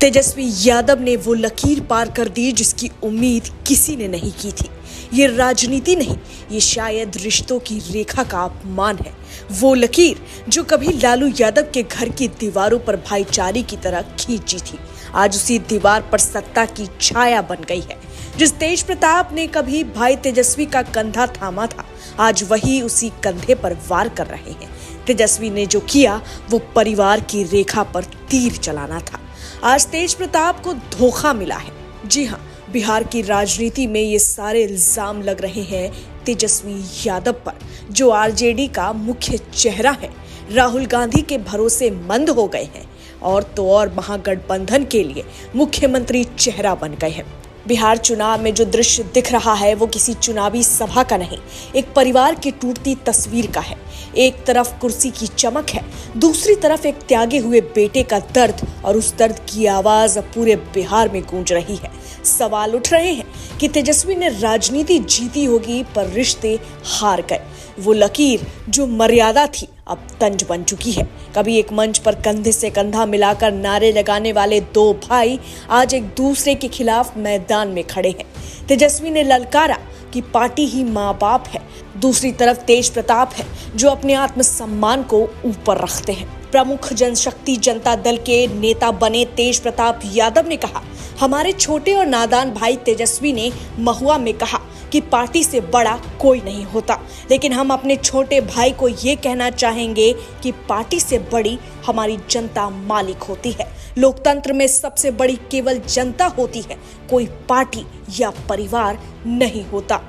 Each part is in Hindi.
तेजस्वी यादव ने वो लकीर पार कर दी जिसकी उम्मीद किसी ने नहीं की थी। ये राजनीति नहीं, ये शायद रिश्तों की रेखा का अपमान है। वो लकीर जो कभी लालू यादव के घर की दीवारों पर भाईचारे की तरह खींची थी, आज उसी दीवार पर सत्ता की छाया बन गई है। जिस तेज प्रताप ने कभी भाई तेजस्वी का कंधा थामा था, आज वही उसी कंधे पर वार कर रहे हैं। तेजस्वी ने जो किया वो परिवार की रेखा पर तीर चलाना था। आज तेज प्रताप को धोखा मिला है। जी हाँ, बिहार की राजनीति में ये सारे इल्जाम लग रहे हैं तेजस्वी यादव पर, जो आरजेडी का मुख्य चेहरा है, राहुल गांधी के भरोसेमंद हो गए हैं और तो और महागठबंधन के लिए मुख्यमंत्री चेहरा बन गए हैं। बिहार चुनाव में जो दृश्य दिख रहा है वो किसी चुनावी सभा का नहीं, एक परिवार की टूटती तस्वीर का है। एक तरफ कुर्सी की चमक है, दूसरी तरफ एक त्यागे हुए बेटे का दर्द, और उस दर्द की आवाज अब पूरे बिहार में गूंज रही है। सवाल उठ रहे हैं कि तेजस्वी ने राजनीति जीती होगी पर रिश्ते हार गए। वो लकीर जो मर्यादा थी अब तंज बन चुकी है। कभी एक मंच पर कंधे से कंधा मिलाकर नारे लगाने वाले दो भाई आज एक दूसरे के खिलाफ मैदान में खड़े हैं। तेजस्वी ने ललकारा कि पार्टी ही माँ बाप है, दूसरी तरफ तेज प्रताप है जो अपने आत्मसम्मान को ऊपर रखते हैं। प्रमुख जनशक्ति जनता दल के नेता बने तेज प्रताप यादव ने कहा, हमारे छोटे और नादान भाई तेजस्वी ने महुआ में कहा कि पार्टी से बड़ा कोई नहीं होता, लेकिन हम अपने छोटे भाई को ये कहना चाहेंगे कि पार्टी से बड़ी हमारी जनता मालिक होती है। लोकतंत्र में सबसे बड़ी केवल जनता होती है, कोई पार्टी या परिवार नहीं होता।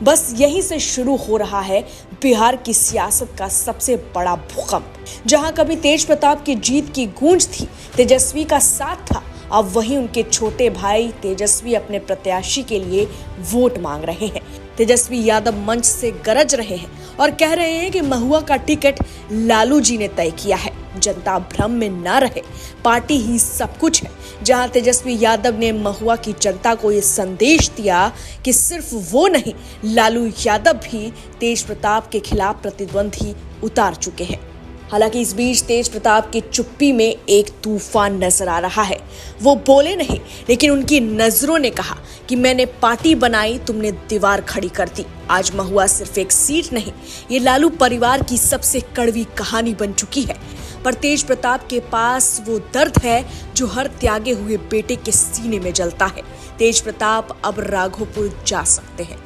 बस यहीं से शुरू हो रहा है बिहार की सियासत का सबसे बड़ा भूकंप। जहां कभी तेज प्रताप की जीत की गूंज थी, तेजस्वी का साथ था, अब वहीं उनके छोटे भाई तेजस्वी अपने प्रत्याशी के लिए वोट मांग रहे हैं। तेजस्वी यादव मंच से गरज रहे हैं और कह रहे हैं कि महुआ का टिकट लालू जी ने तय किया है। जनता भ्रम में ना रहे, पार्टी ही सब कुछ है। जहां तेजस्वी यादव ने महुआ की जनता को ये संदेश दिया कि सिर्फ वो नहीं, लालू यादव भी तेज प्रताप के खिलाफ प्रतिद्वंदी उतार चुके हैं। हालांकि इस बीच तेज प्रताप की चुप्पी में एक तूफान नजर आ रहा है। वो बोले नहीं, लेकिन उनकी नजरों ने कहा कि मैंने पार्टी बनाई, तुमने दीवार खड़ी कर दी। आज महुआ सिर्फ एक सीट नहीं, ये लालू परिवार की सबसे कड़वी कहानी बन चुकी है। पर तेज प्रताप के पास वो दर्द है जो हर त्यागे हुए बेटे के सीने में जलता है। तेज प्रताप अब राघोपुर जा सकते हैं,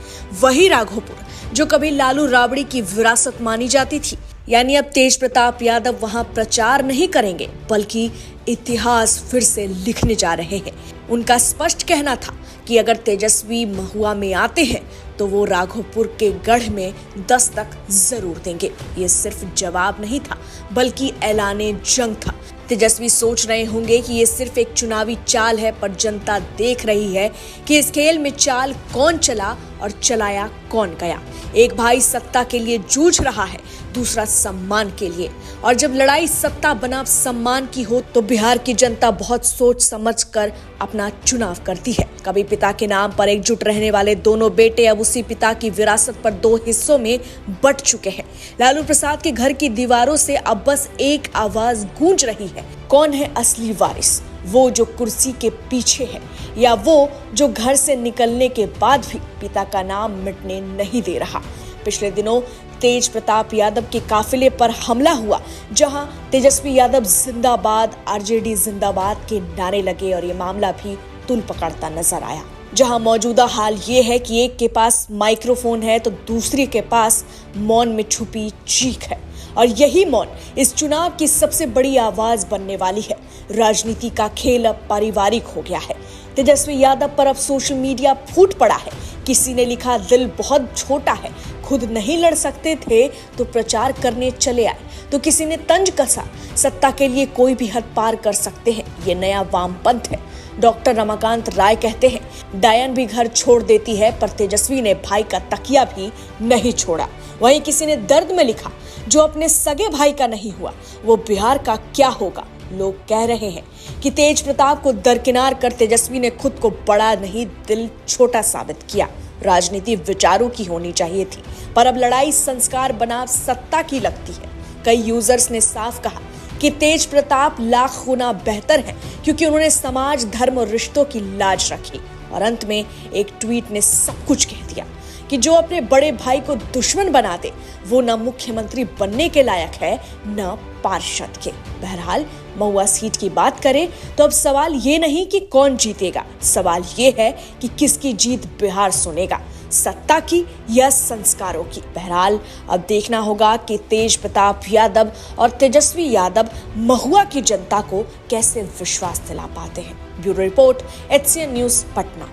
वही राघोपुर जो कभी लालू राबड़ी की विरासत मानी जाती थी। यानी अब तेज प्रताप यादव वहां प्रचार नहीं करेंगे, बल्कि इतिहास फिर से लिखने जा रहे हैं। उनका स्पष्ट कहना था कि अगर तेजस्वी महुआ में आते हैं तो वो राघोपुर के गढ़ में दस्तक जरूर देंगे। ये सिर्फ जवाब नहीं था, बल्कि ऐलाने जंग था। तेजस्वी सोच रहे होंगे कि ये सिर्फ एक चुनावी चाल है, पर जनता देख रही है कि इस खेल में चाल कौन चला और चलाया कौन गया। एक भाई सत्ता के लिए जूझ रहा है, दूसरा सम्मान के लिए, और जब लड़ाई सत्ता बनाम सम्मान की हो तो बिहार की जनता बहुत सोच समझकर अपना चुनाव करती है। कभी पिता के नाम पर एकजुट रहने वाले दोनों बेटे अब उसी पिता की विरासत पर दो हिस्सों में बंट चुके हैं। लालू प्रसाद के घर की दीवारों से अब बस एक आवाज गूंज रही है, कौन है असली वारिस? वो जो कुर्सी के पीछे है, या वो जो घर से निकलने के बाद भी पिता का नाम मिटने नहीं दे रहा? पिछले दिनों तेज प्रताप यादव के काफिले पर हमला हुआ, जहां तेजस्वी यादव जिंदाबाद, आरजेडी जिंदाबाद के नारे लगे और ये मामला भी तुल पकड़ता नजर आया। जहां मौजूदा हाल ये है कि एक के पास माइक्रोफोन है तो दूसरे के पास मौन में छुपी चीख है, और यही मौन इस चुनाव की सबसे बड़ी आवाज बनने वाली है। राजनीति का खेल अब पारिवारिक हो गया है। तेजस्वी यादव पर अब सोशल मीडिया फूट पड़ा है। किसी ने लिखा, दिल बहुत छोटा है, खुद नहीं लड़ सकते थे तो प्रचार करने चले आए। तो किसी ने तंज कसा, सत्ता के लिए कोई भी हद पार कर सकते हैं, ये नया वामपंथ है। डॉक्टर रमाकांत राय कहते हैं, डायन भी घर छोड़ देती है, पर तेजस्वी ने भाई का तकिया भी नहीं छोड़ा। वहीं किसी ने दर्द में लिखा, जो अपने सगे भाई का नहीं हुआ वो बिहार का क्या होगा। लोग कह रहे हैं कि तेज प्रताप को दरकिनार कर तेजस्वी ने खुद को बड़ा नहीं, दिल छोटा साबित किया। राजनीति विचारों की होनी चाहिए थी, पर अब लड़ाई संस्कार बनाम सत्ता की लगती है। कई यूजर्स ने साफ कहा कि तेज प्रताप लाख गुना बेहतर हैं क्योंकि उन्होंने समाज, धर्म और रिश्तों की लाज रखी। और अंत में एक ट्वीट ने सब कुछ कह दिया कि जो अपने बड़े भाई को दुश्मन बना दे वो न मुख्यमंत्री बनने के लायक है न पार्षद के। बहरहाल महुआ सीट की बात करें तो अब सवाल ये नहीं कि कौन जीतेगा, सवाल ये है कि किसकी जीत बिहार सुनेगा, सत्ता की या संस्कारों की। बहरहाल अब देखना होगा कि तेज प्रताप यादव और तेजस्वी यादव महुआ की जनता को कैसे विश्वास दिला पाते हैं। Bureau report, HCN news, Patna.